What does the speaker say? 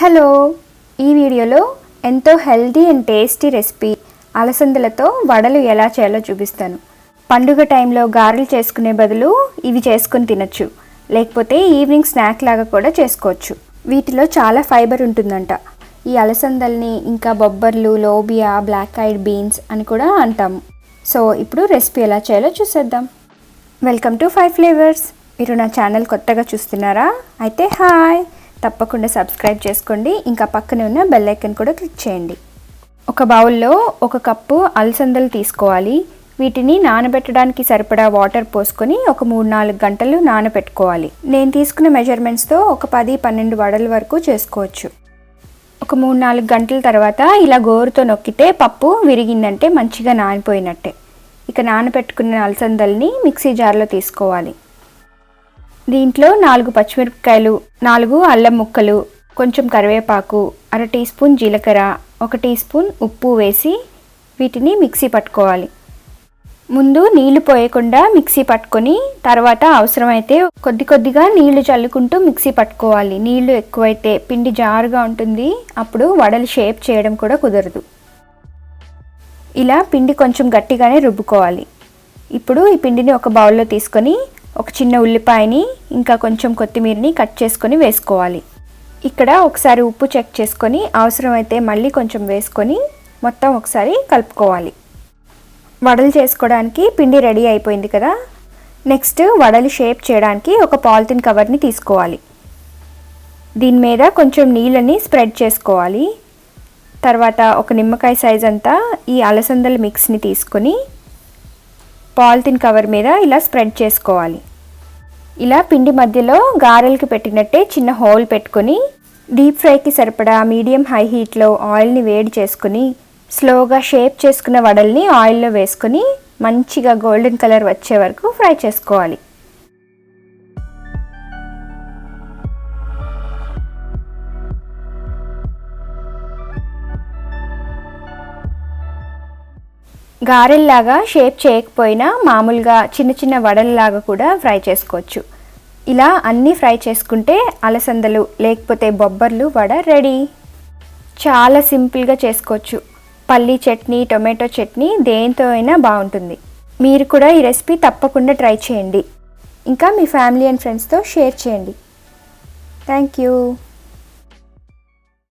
Hello, ఈ వీడియోలో ఎంతో హెల్తీ అండ్ టేస్టీ రెసిపీ అలసందలతో వడలు ఎలా చేయాలో చూపిస్తాను. పండుగ టైంలో గారెలు చేసుకునే బదులు ఇవి చేసుకొని తినచ్చు, లేకపోతే ఈవినింగ్ స్నాక్ లాగా కూడా చేసుకోవచ్చు. వీటిలో చాలా ఫైబర్ ఉంటుందంట. ఈ అలసందల్ని ఇంకా బొబ్బర్లు, లోబియా, బ్లాక్ ఐడ్ బీన్స్ అని కూడా అంటాము. సో ఇప్పుడు రెసిపీ ఎలా చేయాలో చూసేద్దాం. Welcome to 5 flavours. మీరు నా ఛానల్ కొత్తగా చూస్తున్నారా? అయితే హాయ్, తప్పకుండా సబ్స్క్రైబ్ చేసుకోండి. ఇంకా పక్కనే ఉన్న బెల్ ఐకాన్ కూడా క్లిక్ చేయండి. ఒక బౌల్లో 1 కప్పు అలసందలు తీసుకోవాలి. వీటిని నానబెట్టడానికి సరిపడా వాటర్ పోసుకొని ఒక 3-4 గంటలు నానబెట్టుకోవాలి. నేను తీసుకున్న మెజర్మెంట్స్తో ఒక 10-12 వడల వరకు చేసుకోవచ్చు. ఒక 3-4 గంటల తర్వాత ఇలా గోరుతో నొక్కితే పప్పు విరిగిందంటే మంచిగా నానిపోయినట్టే. ఇక నానబెట్టుకున్న అలసందల్ని మిక్సీ జార్లో తీసుకోవాలి. దీంట్లో 4 పచ్చిమిరపకాయలు, 4 అల్లం ముక్కలు, కొంచెం కరివేపాకు, 1/2 టీ స్పూన్ జీలకర్ర, 1 టీ స్పూన్ ఉప్పు వేసి వీటిని మిక్సీ పట్టుకోవాలి. ముందు నీళ్లు పోయకుండా మిక్సీ పట్టుకొని తర్వాత అవసరమైతే కొద్దిగా నీళ్లు చల్లుకుంటూ మిక్సీ పట్టుకోవాలి. నీళ్లు ఎక్కువైతే పిండి జారుగా ఉంటుంది, అప్పుడు వడలు షేప్ చేయడం కూడా కుదరదు. ఇలా పిండి కొంచెం గట్టిగానే రుబ్బుకోవాలి. ఇప్పుడు ఈ పిండిని ఒక బౌల్లో తీసుకొని ఒక చిన్న ఉల్లిపాయని ఇంకా కొంచెం కొత్తిమీరని కట్ చేసుకొని వేసుకోవాలి. ఇక్కడ ఒకసారి ఉప్పు చెక్ చేసుకొని అవసరమైతే మళ్ళీ కొంచెం వేసుకొని మొత్తం ఒకసారి కలుపుకోవాలి. వడలు చేసుకోవడానికి పిండి రెడీ అయిపోయింది కదా. నెక్స్ట్ వడలు షేప్ చేయడానికి ఒక పాలిథిన్ కవర్ని తీసుకోవాలి. దీని మీద కొంచెం నీళ్ళని స్ప్రెడ్ చేసుకోవాలి. తర్వాత ఒక నిమ్మకాయ సైజ్ అంతా ఈ అలసందల మిక్స్ని తీసుకొని పాలిథిన్ కవర్ మీద ఇలా స్ప్రెడ్ చేసుకోవాలి. ఇలా పిండి మధ్యలో గారెలకి పెట్టినట్టే చిన్న హోల్ పెట్టుకొని డీప్ ఫ్రైకి సరిపడా మీడియం హై హీట్లో ఆయిల్ని వేడి చేసుకుని స్లోగా షేప్ చేసుకున్న వడల్ని ఆయిల్లో వేసుకొని మంచిగా గోల్డెన్ కలర్ వచ్చే వరకు ఫ్రై చేసుకోవాలి. గారెల్లాగా షేప్ చేయకపోయినా మామూలుగా చిన్న వడల్లాగా కూడా ఫ్రై చేసుకోవచ్చు. ఇలా అన్నీ ఫ్రై చేసుకుంటే అలసందలు లేకపోతే బొబ్బర్లు వడ రెడీ. చాలా సింపుల్గా చేసుకోవచ్చు. పల్లీ చట్నీ, టొమాటో చట్నీ దేంతో అయినా బాగుంటుంది. మీరు కూడా ఈ రెసిపీ తప్పకుండా ట్రై చేయండి. ఇంకా మీ ఫ్యామిలీ అండ్ ఫ్రెండ్స్తో షేర్ చేయండి. Thank you.